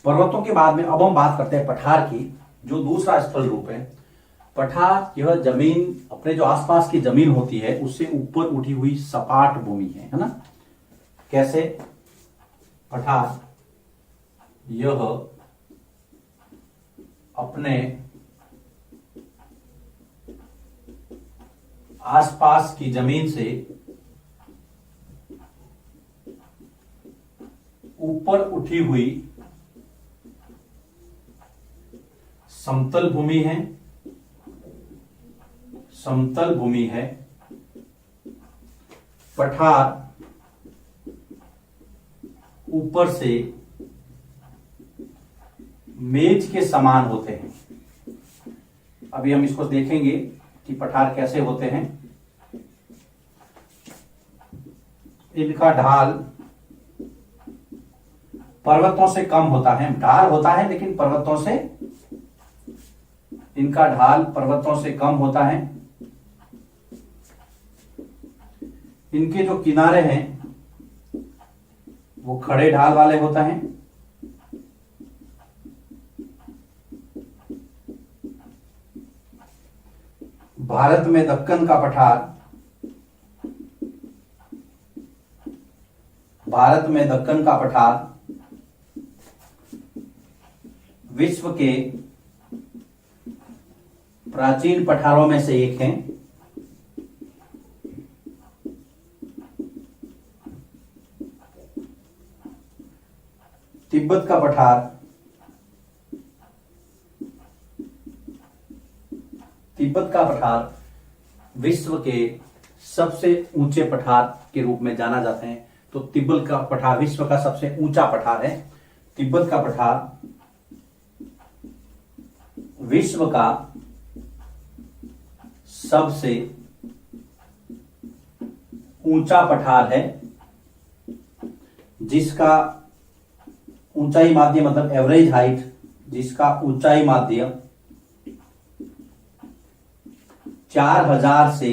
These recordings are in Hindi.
पर्वतों के बाद में अब हम बात करते हैं पठार की, जो दूसरा स्थल रूप है। पठार यह जमीन, अपने जो आसपास की जमीन होती है उससे ऊपर उठी हुई सपाट भूमि है ना। कैसे? पठार यह अपने आसपास की जमीन से ऊपर उठी हुई समतल भूमि है, समतल भूमि है। पठार ऊपर से मेज के समान होते हैं। अभी हम इसको देखेंगे कि पठार कैसे होते हैं। इनका ढाल पर्वतों से कम होता है, ढाल होता है लेकिन पर्वतों से, इनका ढाल पर्वतों से कम होता है। इनके जो किनारे हैं वो खड़े ढाल वाले होता है। भारत में दक्कन का पठार, भारत में दक्कन का पठार विश्व के प्राचीन पठारों में से एक है। तिब्बत का पठार, तिब्बत का पठार विश्व के सबसे ऊंचे पठार के रूप में जाना जाते हैं। तो तिब्बत का पठार विश्व का सबसे ऊंचा पठार है। तिब्बत का पठार विश्व का सबसे ऊंचा पठार है, जिसका ऊंचाई माध्य मतलब एवरेज हाइट, जिसका ऊंचाई माध्य 4000 से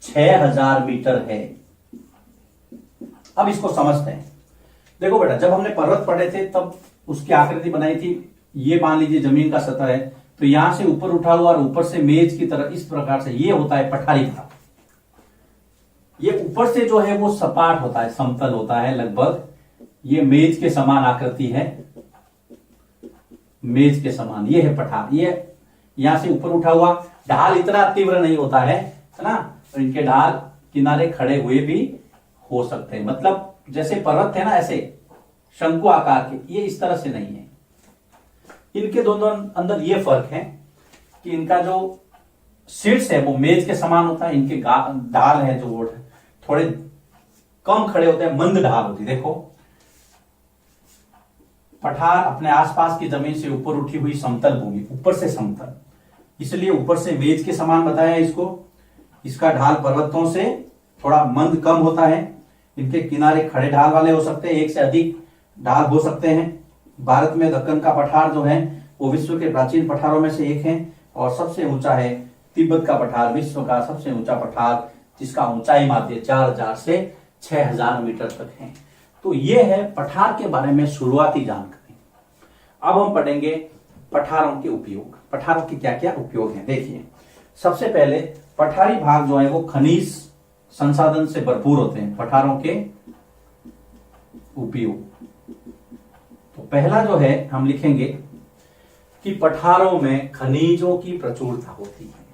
6000 मीटर है। अब इसको समझते हैं। देखो बेटा, जब हमने पर्वत पढ़े थे तब उसकी आकृति बनाई थी। ये मान लीजिए जमीन का सतह है, तो यहां से ऊपर उठा हुआ और ऊपर से मेज की तरह इस प्रकार से ये होता है पठारी भाग। ये ऊपर से जो है वो सपाट होता है, समतल होता है, लगभग ये मेज के समान आकृति है, मेज के समान ये है पठार। ये यहां से ऊपर उठा हुआ, ढाल इतना तीव्र नहीं होता है ना। तो इनके ढाल किनारे खड़े हुए भी हो सकते हैं, मतलब जैसे पर्वत है ना ऐसे शंकु आकार के, ये इस तरह से नहीं है। इनके दोनों अंदर ये फर्क है कि इनका जो शीर्ष है वो मेज के समान होता है, इनके ढाल है जो वो थोड़े कम खड़े होते हैं, मंद ढाल होती है। देखो, पठार अपने आसपास की जमीन से ऊपर उठी हुई समतल भूमि, ऊपर से समतल, इसलिए ऊपर से मेज के समान बताया इसको। इसका ढाल पर्वतों से थोड़ा मंद कम होता है। इनके किनारे खड़े ढाल वाले हो सकते हैं, एक से अधिक ढाल हो सकते हैं। भारत में दक्कन का पठार जो है वो विश्व के प्राचीन पठारों में से एक है और सबसे ऊंचा है। तिब्बत का पठार विश्व का सबसे ऊंचा पठार, जिसका ऊंचाई माध्य 4000 से 6000 मीटर तक है। तो ये है पठार के बारे में शुरुआती जानकारी। अब हम पढ़ेंगे पठारों के उपयोग। पठारों के क्या क्या उपयोग हैं, देखिए। सबसे पहले पठारी भाग जो है वो खनिज संसाधन से भरपूर होते हैं। पठारों के उपयोग, तो पहला जो है हम लिखेंगे कि पठारों में खनिजों की प्रचुरता होती है।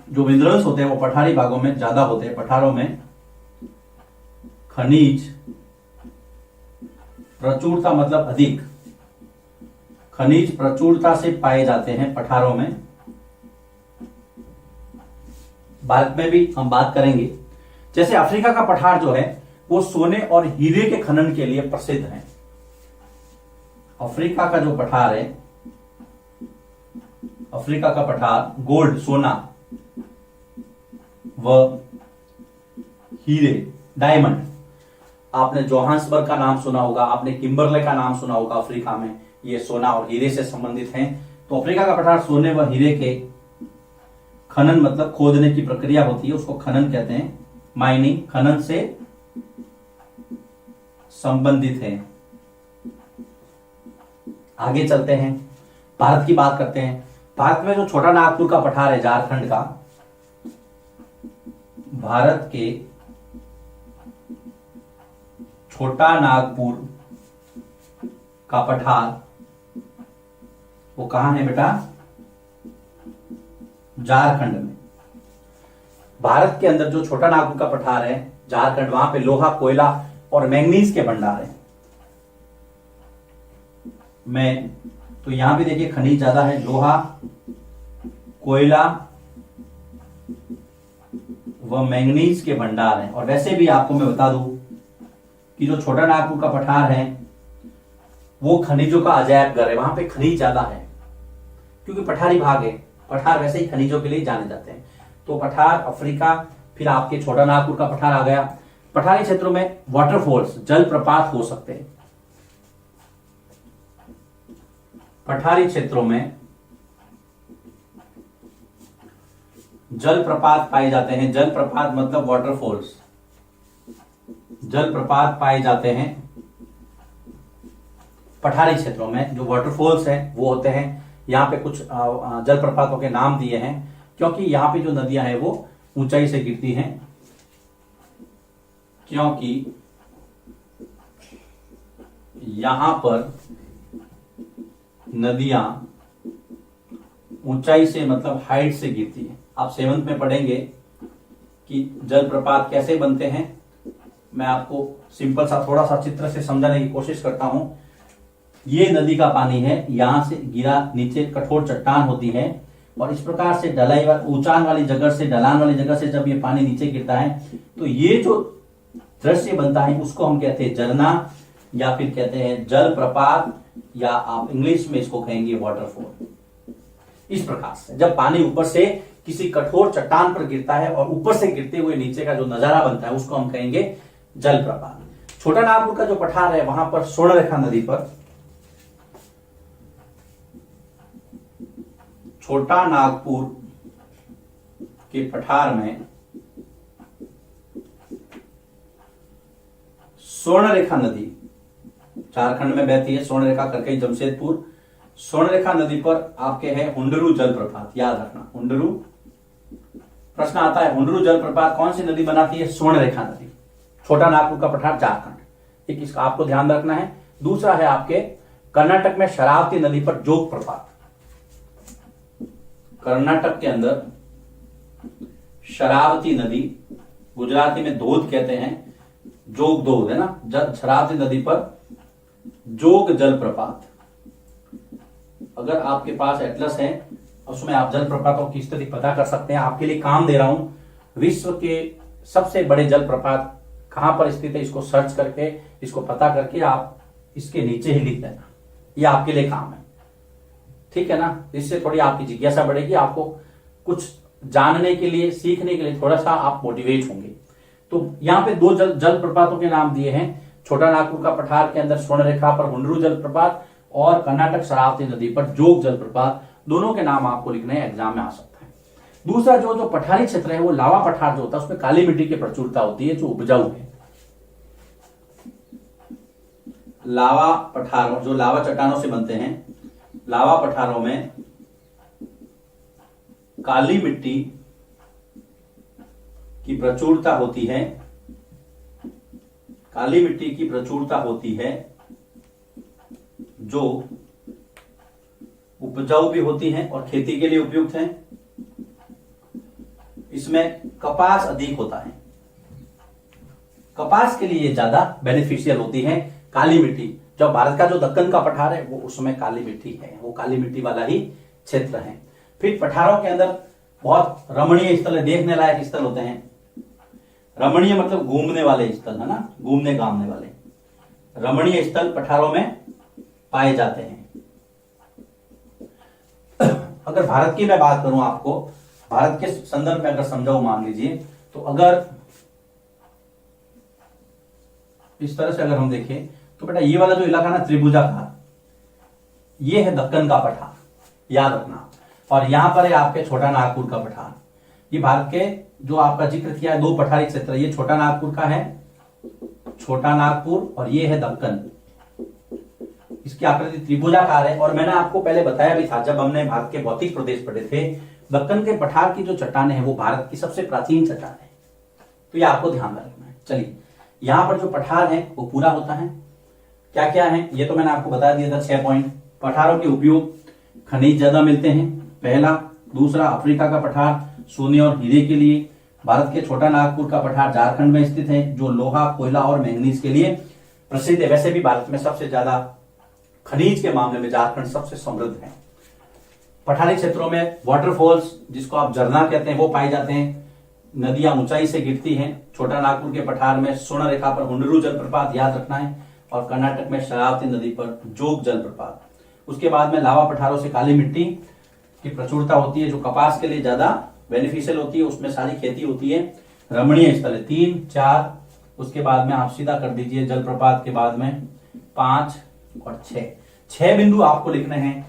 जो मिनरल्स होते हैं वो पठारी भागों में ज्यादा होते हैं। पठारों में खनिज प्रचुरता मतलब अधिक, खनिज प्रचुरता से पाए जाते हैं पठारों में। भारत में भी हम बात करेंगे। जैसे अफ्रीका का पठार जो है वो सोने और हीरे के खनन के लिए प्रसिद्ध है। अफ्रीका का जो पठार है, अफ्रीका का पठार गोल्ड, सोना व हीरे, डायमंड। आपने जोहान्सबर्ग का नाम सुना होगा, आपने किम्बरले का नाम सुना होगा। अफ्रीका में ये सोना और हीरे से संबंधित हैं। तो अफ्रीका का पठार सोने व हीरे के खनन मतलब खोदने की प्रक्रिया होती है, उसको खनन कहते हैं। माइनिंग खनन से संबंधित है। आगे चलते हैं, भारत की बात करते हैं। भारत में जो छोटा नागपुर का पठार है झारखंड का, भारत के छोटा नागपुर का पठार वो कहां है बेटा? झारखंड में। भारत के अंदर जो छोटा नागपुर का पठार है झारखंड, वहां पे लोहा, कोयला और मैंगनीज के भंडार है। तो यहां भी देखिए खनिज ज्यादा है, लोहा, कोयला व मैंगनीज के भंडार हैं। और वैसे भी आपको मैं बता दूं कि जो छोटा नागपुर का पठार है वो खनिजों का अजायब घर है, वहां पे खनिज ज्यादा है क्योंकि पठारी भाग है। पठार वैसे ही खनिजों के लिए जाने जाते हैं। तो पठार, अफ्रीका, फिर आपके छोटा नागपुर का पठार आ गया। पठारी क्षेत्रों में वाटरफॉल्स, जलप्रपात हो सकते हैं। पठारी क्षेत्रों में जलप्रपात पाए जाते हैं। जलप्रपात मतलब वाटरफॉल्स, जलप्रपात पाए जाते हैं पठारी क्षेत्रों में। जो वाटरफॉल्स हैं वो होते हैं, यहाँ पे कुछ जलप्रपातों के नाम दिए हैं क्योंकि यहाँ पे जो नदियां हैं वो ऊंचाई से गिरती हैं, क्योंकि यहां पर नदियां ऊंचाई से मतलब हाइट से गिरती हैं। आप 7th में पढ़ेंगे कि जलप्रपात कैसे बनते हैं। मैं आपको सिंपल सा थोड़ा सा चित्र से समझाने की कोशिश करता हूं। ये नदी का पानी है, यहां से गिरा, नीचे कठोर चट्टान होती है और इस प्रकार से ढलाई ऊंचान वाली जगह से, ढलान वाली जगह से जब ये पानी नीचे गिरता है तो ये जो दृश्य बनता है उसको हम कहते हैं झरना या फिर कहते हैं जलप्रपात, या आप इंग्लिश में इसको कहेंगे वाटरफॉल। इस प्रकार से जब पानी ऊपर से किसी कठोर चट्टान पर गिरता है और ऊपर से गिरते हुए नीचे का जो नजारा बनता है उसको हम कहेंगे जलप्रपात। छोटा नागपुर का जो पठार है वहां पर स्वर्णरेखा नदी पर, छोटा नागपुर के पठार में स्वर्णरेखा नदी झारखंड में बहती है। स्वर्णरेखा करके जमशेदपुर, स्वर्णरेखा नदी पर आपके है हुंडरू जलप्रपात। याद रखना, हुंडरू प्रश्न आता है, हुंडरू जलप्रपात कौन सी नदी बनाती है? स्वर्णरेखा नदी। छोटा नागपुर का पठार झारखंड। एक इसका आपको ध्यान रखना है। दूसरा है आपके कर्नाटक में शरावती नदी पर जोग प्रपात। कर्नाटक के अंदर शरावती नदी, गुजराती में धोध कहते हैं, जोग धोध है ना, शरावती नदी पर जोग जलप्रपात। अगर आपके पास एटलस है उसमें आप जलप्रपातों की स्थिति पता कर सकते हैं। आपके लिए काम दे रहा हूं, विश्व के सबसे बड़े जलप्रपात कहां पर स्थित है इसको सर्च करके, इसको पता करके आप इसके नीचे ही लिख देना। यह आपके लिए काम है, ठीक है ना। इससे थोड़ी आपकी जिज्ञासा बढ़ेगी, आपको कुछ जानने के लिए, सीखने के लिए थोड़ा सा आप मोटिवेट होंगे। तो यहाँ पे 2 जलप्रपातों के नाम दिए हैं। छोटा नागपुर का पठार के अंदर स्वर्णरेखा पर हुंडरू जलप्रपात और कर्नाटक शरावती नदी पर जोग जलप्रपात, दोनों के नाम आपको लिखने हैं, एग्जाम में आ सकता है। दूसरा जो पठारी क्षेत्र है वो लावा पठार जो होता है उसमें काली मिट्टी की प्रचुरता होती है, जो उपजाऊ है। लावा पठारों, जो लावा चट्टानों से बनते हैं, लावा पठारों में काली मिट्टी की प्रचुरता होती है। काली मिट्टी की प्रचुरता होती है जो उपजाऊ भी होती हैं और खेती के लिए उपयुक्त हैं। इसमें कपास अधिक होता है, कपास के लिए ज्यादा बेनिफिशियल होती है काली मिट्टी। जो भारत का जो दक्कन का पठार है वो उसमें काली मिट्टी है, वो काली मिट्टी वाला ही क्षेत्र है। फिर पठारों के अंदर बहुत रमणीय स्थल, देखने लायक स्थल होते हैं। रमणीय मतलब घूमने वाले स्थल है ना, घूमने घामने वाले रमणीय स्थल पठारों में पाए जाते हैं। अगर भारत की मैं बात करूं आपको, भारत के संदर्भ में अगर समझाऊं, मान लीजिए तो अगर इस तरह से अगर हम देखें तो बेटा ये वाला जो इलाका ना त्रिभुजाकार, ये है दक्कन का पठार, याद रखना। और यहां पर है आपके छोटा नागपुर का पठार। ये भारत के जो आपका जिक्र किया है 2 पठारी क्षेत्र, ये छोटा नागपुर का है, छोटा नागपुर, और ये है दक्कन। इसकी आकृति त्रिभुजाकार है। और मैंने आपको पहले बताया भी था जब हमने भारत के भौतिक प्रदेश पढ़े थे, दक्कन के पठार की जो चट्टाने हैं वो भारत की सबसे प्राचीन चट्टान है। तो ये आपको ध्यान में रखना है। चलिए, यहां पर जो पठार है वो पूरा होता है। क्या क्या है ये तो मैंने आपको बता दिया था, 6 पॉइंट। पठारों के उपयोग, खनिज ज्यादा मिलते हैं, पहला। दूसरा, अफ्रीका का पठार सोने और हीरे के लिए। भारत के छोटा नागपुर का पठार झारखंड में स्थित है, जो लोहा, कोयला और मैंगनीज के लिए प्रसिद्ध है। वैसे भी भारत में सबसे ज्यादा खनिज के मामले में झारखंड सबसे समृद्ध है। पठारी क्षेत्रों में वाटरफॉल्स, जिसको आप झरना कहते हैं, वो पाए जाते हैं। नदियां ऊंचाई से गिरती हैं। छोटा नागपुर के पठार में स्वर्ण रेखा पर हुंडरू जलप्रपात याद रखना है, और कर्नाटक में शरावती नदी पर जोग जलप्रपात। उसके बाद में लावा पठारों से काली मिट्टी की प्रचुरता होती है, जो कपास के लिए ज्यादा बेनिफिशियल होती है, उसमें सारी खेती होती है। रमणीय स्थल 3, 4, उसके बाद में आप सीधा कर दीजिए जलप्रपात के बाद में 5 और 6 बिंदु आपको लिखने हैं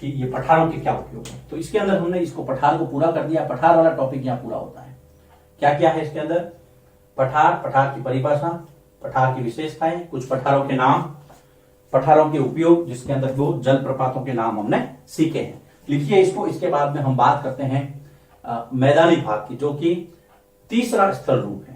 कि ये पठारों के क्या उपयोग है। तो इसके अंदर हमने इसको पठार को पूरा कर दिया। पठार वाला टॉपिक यहाँ पूरा होता है। क्या क्या है इसके अंदर? पठार, पठार की परिभाषा, पठार की विशेषताएं, कुछ पठारों के नाम, पठारों के उपयोग, जिसके अंदर दो जलप्रपातों के नाम हमने सीखे हैं। लिखिए इसको। इसके बाद में हम बात करते हैं मैदानी भाग की, जो कि तीसरा स्थल रूप है।